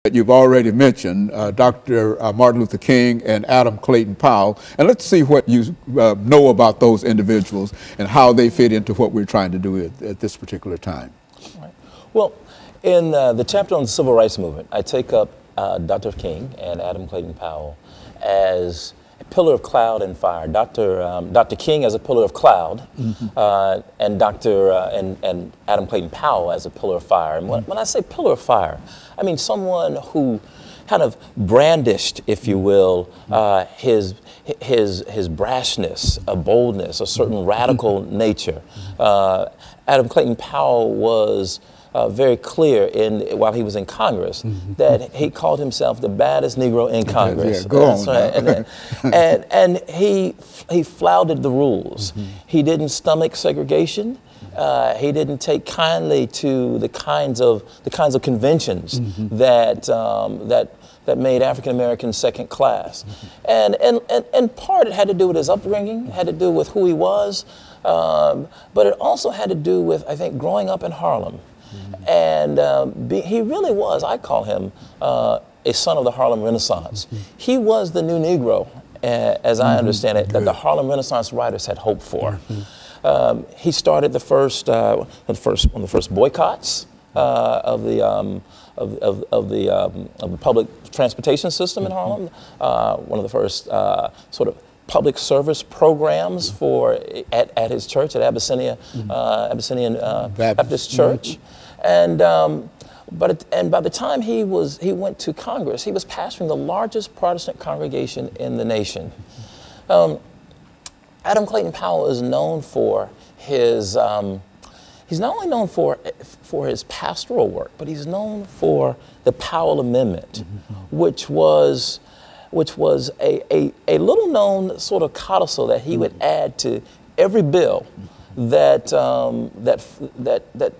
that you've already mentioned, Dr. Martin Luther King and Adam Clayton Powell, and let's see what you know about those individuals and how they fit into what we're trying to do at this particular time. Right. Well, in the chapter on the Civil Rights Movement, I take up Dr. King and Adam Clayton Powell as a pillar of cloud and fire. Dr. King as a pillar of cloud, and and Adam Clayton Powell as a pillar of fire. And when I say pillar of fire, I mean someone who kind of brandished, if you will, his brashness, a boldness, a certain radical nature. Adam Clayton Powell was very clear while he was in Congress that he called himself the baddest Negro in Congress. Yeah, go on. Right. and he flouted the rules. He didn't stomach segregation. He didn't take kindly to the kinds of conventions that made African Americans second class. And part it had to do with his upbringing, had to do with who he was, but it also had to do with, I think, growing up in Harlem. And he really was, I call him, a son of the Harlem Renaissance. He was the new Negro, as I understand it, that the Harlem Renaissance writers had hoped for. He started one of the first boycotts of the public transportation system in Harlem. One of the first sort of public service programs at his church at Abyssinian Baptist Church, and by the time he went to Congress, he was pastoring the largest Protestant congregation in the nation. Adam Clayton Powell is known for his he's not only known for his pastoral work, but he's known for the Powell Amendment, which was a little known sort of codicil that he would add to every bill that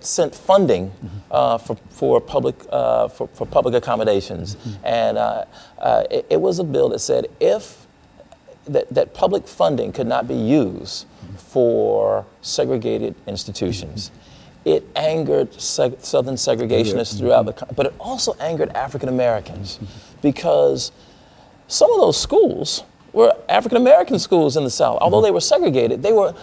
sent funding for public accommodations, and it was a bill that said that public funding could not be used for segregated institutions. It angered Southern segregationists throughout the country, but it also angered African Americans because some of those schools were African American schools in the South. Although they were segregated, they were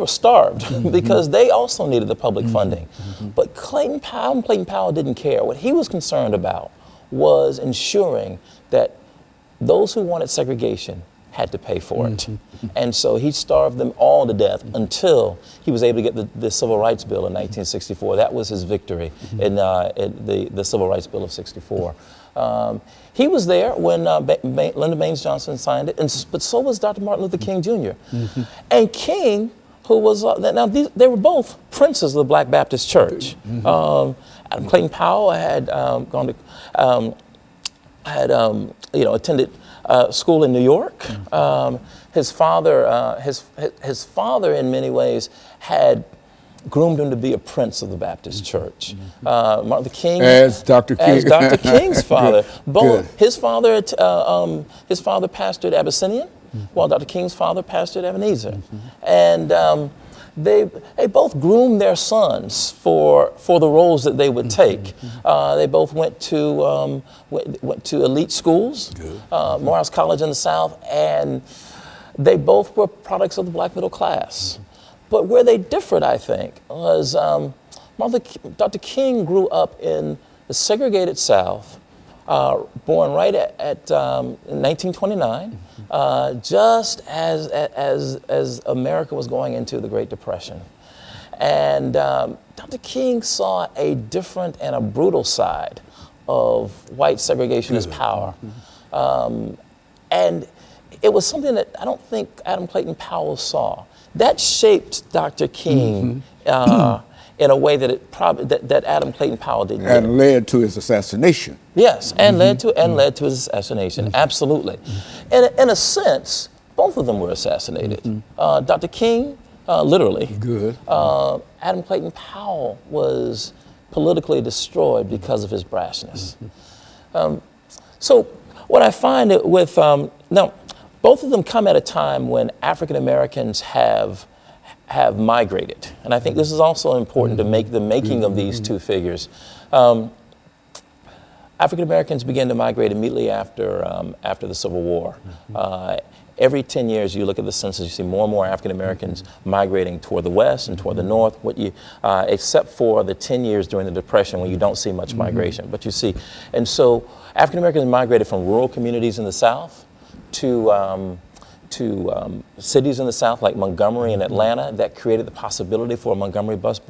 starved because they also needed the public funding. But Clayton Powell didn't care. What he was concerned about was ensuring that those who wanted segregation had to pay for it. And so he starved them all to death until he was able to get the Civil Rights Bill in 1964. That was his victory in the Civil Rights Bill of '64. He was there when Lyndon Baines Johnson signed it, but so was Dr. Martin Luther King Jr. And King, who was, they were both princes of the Black Baptist Church. Adam Clayton Powell had attended school in New York. His father, his father, in many ways, had groomed him to be a prince of the Baptist Church. Martin Luther King, as Dr. King, as Dr. King's father. Good. His father pastored Abyssinian, while Dr. King's father pastored Ebenezer, and they both groomed their sons for the roles that they would take. They both went to elite schools, Morehouse College in the South, and they both were products of the black middle class. But where they differed, I think, was Dr. King grew up in the segregated South, born right at 1929, just as America was going into the Great Depression. And Dr. King saw a different and a brutal side of white segregationist power. And it was something that I don't think Adam Clayton Powell saw. That shaped Dr. King in a way that that Adam Clayton Powell didn't. And led to his assassination. Yes, and led to his assassination. Absolutely. In a sense, both of them were assassinated. Dr. King, literally. Good. Adam Clayton Powell was politically destroyed because of his brashness. So what I find with now, both of them come at a time when African Americans have migrated, and I think this is also important to make the making of these two figures. African Americans began to migrate immediately after the Civil War. Every 10 years, you look at the census, you see more and more African Americans migrating toward the west and toward the north. Except for the 10 years during the Depression, when you don't see much migration, but you see, and so African Americans migrated from rural communities in the South to cities in the South like Montgomery and Atlanta. That created the possibility for a Montgomery busboy